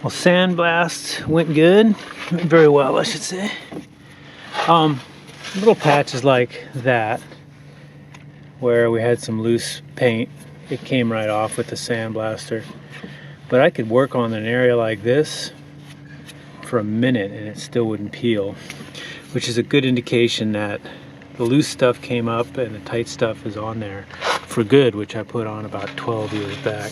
Well, sandblast went good. Went very well, I should say. Little patches like that, where we had some loose paint, it came right off with the sandblaster. But I could work on an area like this for a minute and it still wouldn't peel, which is a good indication that the loose stuff came up and the tight stuff is on there for good, which I put on about 12 years back.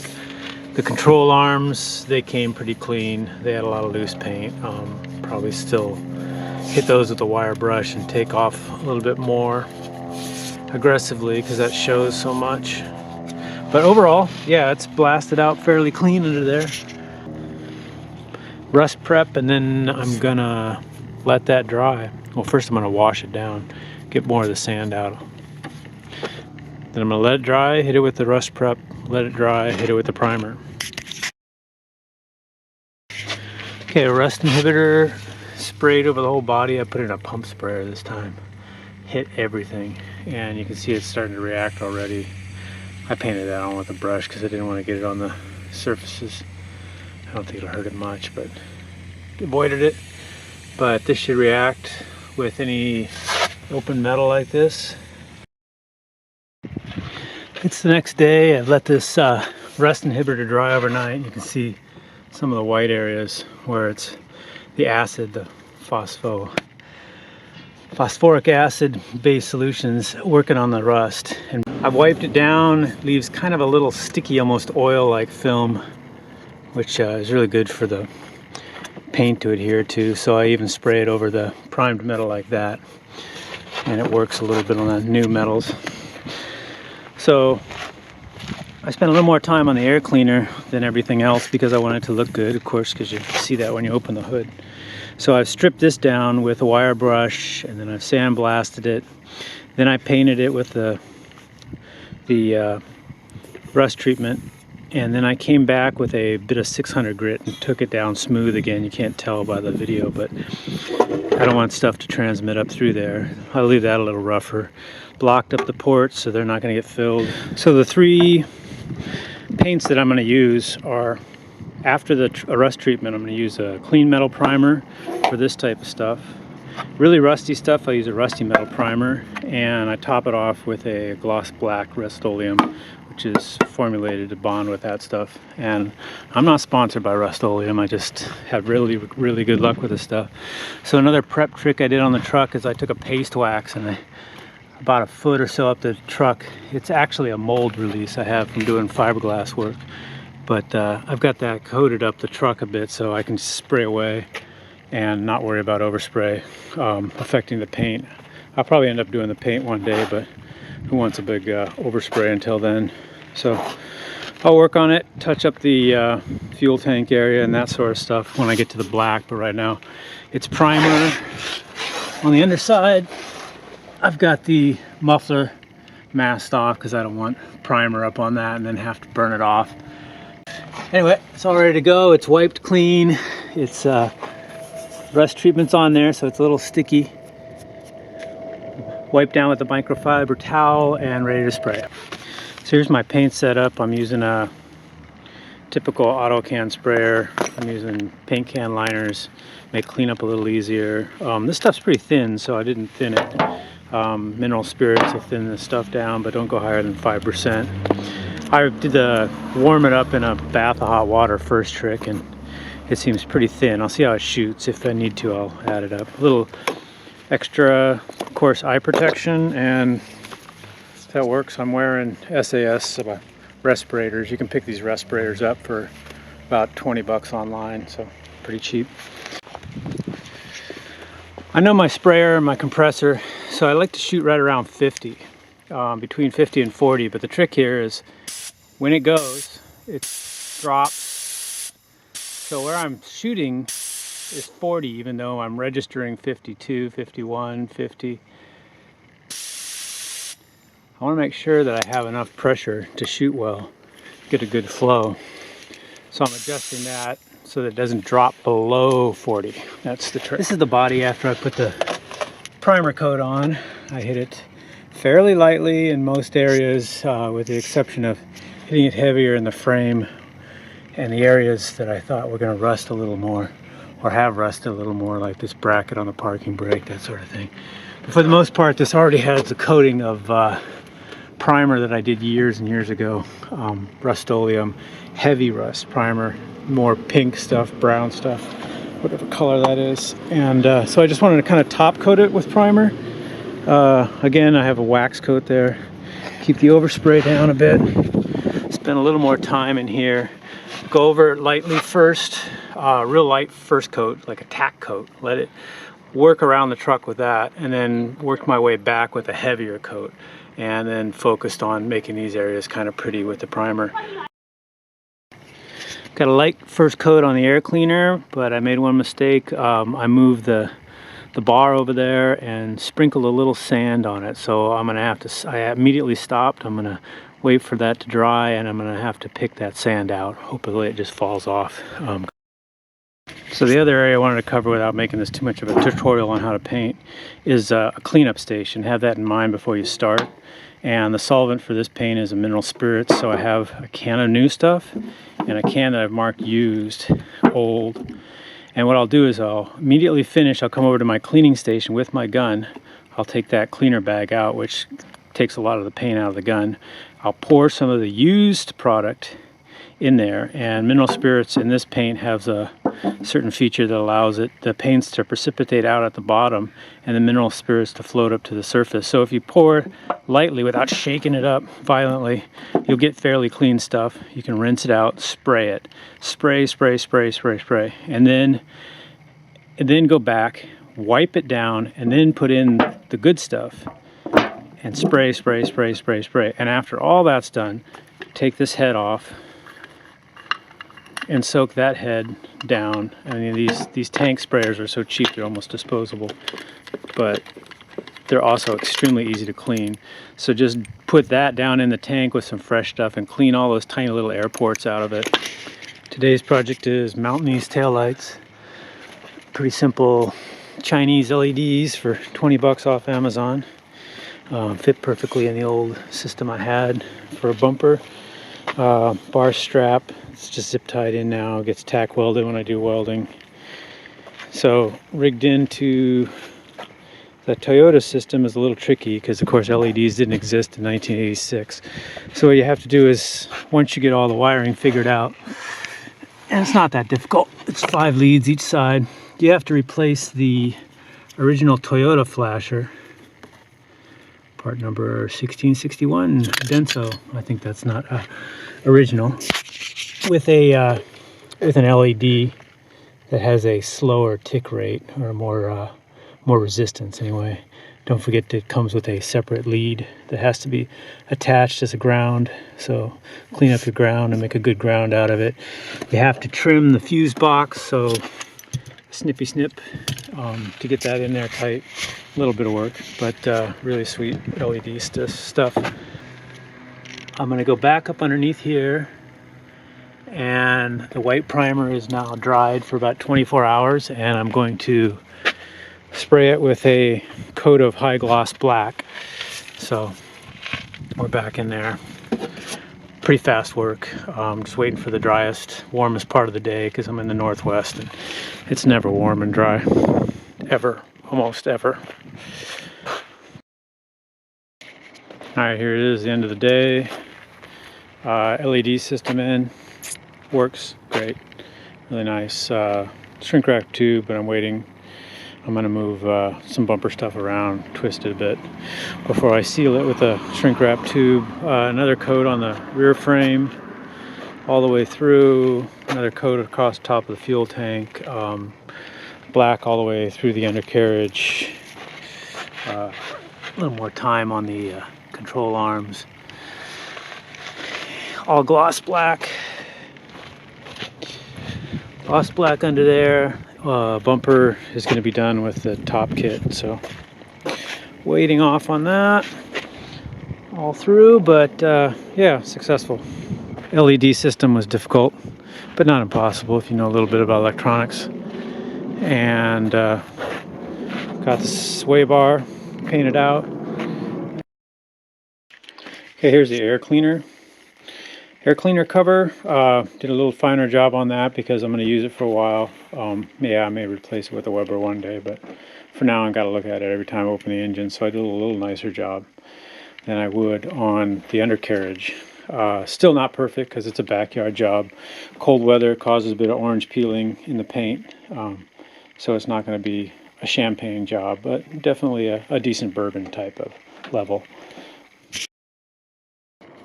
The control arms, they came pretty clean. They had a lot of loose paint. Probably still hit those with a wire brush and take off a little bit more aggressively because that shows so much. But overall, yeah, it's blasted out fairly clean under there. Rust prep, and then I'm gonna let that dry. Well, first I'm gonna wash it down, get more of the sand out. Then I'm gonna let it dry, hit it with the rust prep, let it dry, hit it with the primer. Okay, rust inhibitor sprayed over the whole body. I put in a pump sprayer this time. Hit everything, and you can see it's starting to react already. I painted that on with a brush because I didn't want to get it on the surfaces. I don't think it'll hurt it much, but avoided it. But this should react with any open metal like this. It's the next day. I've let this rust inhibitor dry overnight. You can see some of the white areas where it's the acid, the phosphoric acid based solutions working on the rust. And I've wiped it down. It leaves kind of a little sticky, almost oil like film, which is really good for the paint to adhere to. So I even spray it over the primed metal like that, and it works a little bit on the new metals. So I spent a little more time on the air cleaner than everything else because I wanted it to look good, of course, because you see that when you open the hood. So I've stripped this down with a wire brush, and then I've sandblasted it. Then I painted it with the rust treatment, and then I came back with a bit of 600 grit and took it down smooth again. You can't tell by the video, but I don't want stuff to transmit up through there. I'll leave that a little rougher. Blocked up the ports so they're not going to get filled. So the three paints that I'm going to use are, after the rust treatment, I'm going to use a clean metal primer for this type of stuff. Really rusty stuff, I use a rusty metal primer, and I top it off with a gloss black rust-o-leum, which is formulated to bond with that stuff. And I'm not sponsored by rust-o-leum, I just have really good luck with this stuff. So another prep trick I did on the truck is I took a paste wax and I about a foot or so up the truck. It's actually a mold release I have from doing fiberglass work, but I've got that coated up the truck a bit so I can spray away and not worry about overspray affecting the paint. I'll probably end up doing the paint one day, but who wants a big overspray until then? So I'll work on it, touch up the fuel tank area and that sort of stuff when I get to the black, but right now it's primer. On the underside, I've got the muffler masked off because I don't want primer up on that and then have to burn it off. Anyway, it's all ready to go. It's wiped clean. It's rust treatment's on there, so it's a little sticky. Wiped down with a microfiber towel and ready to spray. So here's my paint setup. I'm using a typical auto can sprayer. I'm using paint can liners, make cleanup a little easier. This stuff's pretty thin, so I didn't thin it. Mineral spirits will thin this stuff down, but don't go higher than 5%. I did the warm it up in a bath of hot water first trick, and it seems pretty thin. I'll see how it shoots. If I need to, I'll add it up. A little extra, of course, eye protection, and if that works, I'm wearing SAS respirators. You can pick these respirators up for about 20 bucks online, so pretty cheap. I know my sprayer and my compressor, so I like to shoot right around 50, between 50 and 40, but the trick here is when it goes, it drops. So where I'm shooting is 40, even though I'm registering 52, 51, 50. I want to make sure that I have enough pressure to shoot well, get a good flow. So I'm adjusting that so that it doesn't drop below 40. That's the trick. This is the body after I put the primer coat on. I hit it fairly lightly in most areas, with the exception of hitting it heavier in the frame and the areas that I thought were going to rust a little more, or have rusted a little more, like this bracket on the parking brake, that sort of thing. But for the most part, this already has a coating of primer that I did years and years ago. Rust-o-leum, heavy rust primer, more pink stuff, brown stuff, whatever color that is. And so I just wanted to kind of top coat it with primer. Again, I have a wax coat there. Keep the overspray down a bit. Spend a little more time in here. Go over it lightly first, real light first coat, like a tack coat. Let it work around the truck with that, and then work my way back with a heavier coat, and then focused on making these areas kind of pretty with the primer. Got a light first coat on the air cleaner, but I made one mistake. I moved the bar over there and sprinkled a little sand on it, so I'm gonna have to, I immediately stopped. I'm gonna wait for that to dry, and I'm gonna have to pick that sand out. Hopefully it just falls off. So the other area I wanted to cover without making this too much of a tutorial on how to paint is a cleanup station. Have that in mind before you start. And the solvent for this paint is a mineral spirits, so I have a can of new stuff and a can that I've marked used, old. And what I'll do is I'll immediately finish, I'll come over to my cleaning station with my gun. I'll take that cleaner bag out, which takes a lot of the paint out of the gun. I'll pour some of the used product in there, and mineral spirits in this paint has a certain feature that allows the paints to precipitate out at the bottom and the mineral spirits to float up to the surface. So if you pour lightly without shaking it up violently, you'll get fairly clean stuff. You can rinse it out, spray it. Spray, spray, spray, spray, spray. And then go back, wipe it down, and then put in the good stuff. And spray, spray, spray, spray, spray. And after all that's done, take this head off and soak that head down. I mean, these tank sprayers are so cheap, they're almost disposable, but they're also extremely easy to clean. So just put that down in the tank with some fresh stuff and clean all those tiny little air ports out of it. Today's project is mounting these taillights. Pretty simple Chinese LEDs for 20 bucks off Amazon. Fit perfectly in the old system I had for a bumper. Bar strap, it's just zip tied in now, gets tack welded when I do welding. So rigged into the Toyota system is a little tricky because of course LEDs didn't exist in 1986. So what you have to do is, once you get all the wiring figured out, and it's not that difficult, it's 5 leads each side, you have to replace the original Toyota flasher, part number 1661 Denso, I think that's not original, with an LED that has a slower tick rate, or more resistance anyway. Don't forget that it comes with a separate lead that has to be attached as a ground, so clean up your ground and make a good ground out of it. You have to trim the fuse box, so snippy snip to get that in there tight. A little bit of work, but really sweet LED stuff. I'm going to go back up underneath here, and the white primer is now dried for about 24 hours, and I'm going to spray it with a coat of high gloss black. So we're back in there. Pretty fast work. Just waiting for the driest, warmest part of the day because I'm in the Northwest and it's never warm and dry. Ever. Almost ever. Alright, here it is, the end of the day. LED system in. Works great. Really nice. Shrink wrap tube, but I'm waiting. I'm going to move some bumper stuff around, twist it a bit before I seal it with a shrink wrap tube. Another coat on the rear frame all the way through. Another coat across the top of the fuel tank. Black all the way through the undercarriage. A little more time on the control arms. All gloss black. Gloss black under there. Bumper is going to be done with the top kit, so waiting off on that all through, but yeah, successful. LED system was difficult, but not impossible if you know a little bit about electronics. And got the sway bar painted out. Okay, here's the air cleaner. Air cleaner cover, did a little finer job on that because I'm going to use it for a while. Yeah, I may replace it with a Weber one day, but for now I've got to look at it every time I open the engine, so I did a little nicer job than I would on the undercarriage. Still not perfect because it's a backyard job. Cold weather causes a bit of orange peeling in the paint, so it's not going to be a champagne job, but definitely a decent bourbon type of level.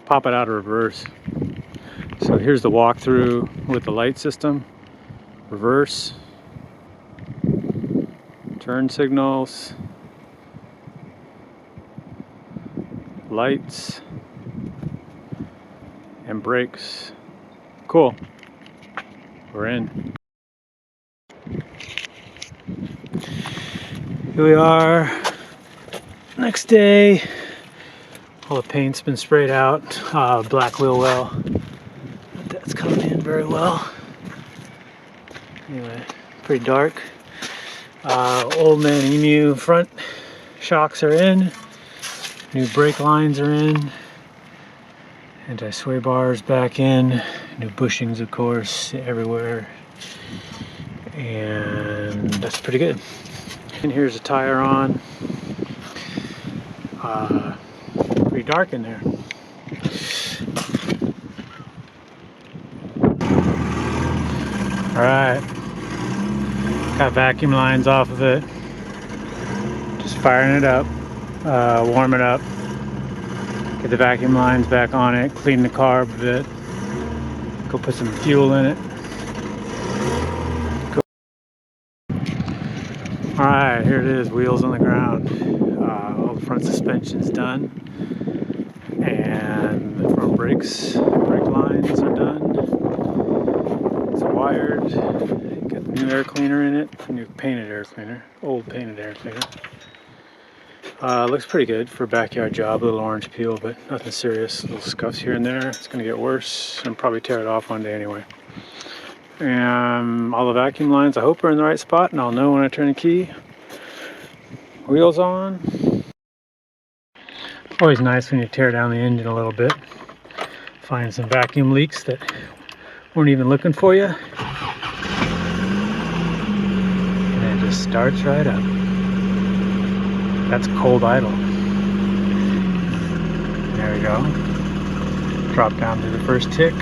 Pop it out of reverse. So here's the walkthrough with the light system. Reverse, turn signals, lights, and brakes. Cool. We're in. Here we are. Next day. All the paint's been sprayed out. Black wheel well. That's coming in very well. Anyway, pretty dark. Old Man Emu front shocks are in. New brake lines are in. Anti-sway bars back in. New bushings, of course, everywhere. And that's pretty good. And here's a tire on. Pretty dark in there. Alright. Got vacuum lines off of it. Just firing it up. Warm it up. Get the vacuum lines back on it. Clean the carb a bit. Go put some fuel in it. Alright, here it is. Wheels on the ground. All the front suspension's done. And the front brakes, brake lines are done. It's wired. Got the new air cleaner in it. New painted air cleaner. Old painted air cleaner. Looks pretty good for a backyard job. A little orange peel, but nothing serious. Little scuffs here and there. It's going to get worse. And probably tear it off one day anyway. And all the vacuum lines, I hope, are in the right spot, and I'll know when I turn the key. Wheels on. Always nice when you tear down the engine a little bit. Find some vacuum leaks that weren't even looking for you. And it just starts right up. That's cold idle. There we go. Drop down to the first tick.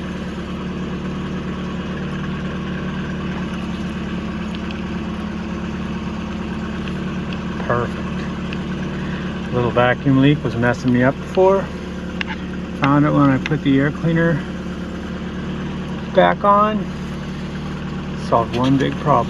Perfect. Little vacuum leak was messing me up before. Found it when I put the air cleaner back on. Solved one big problem.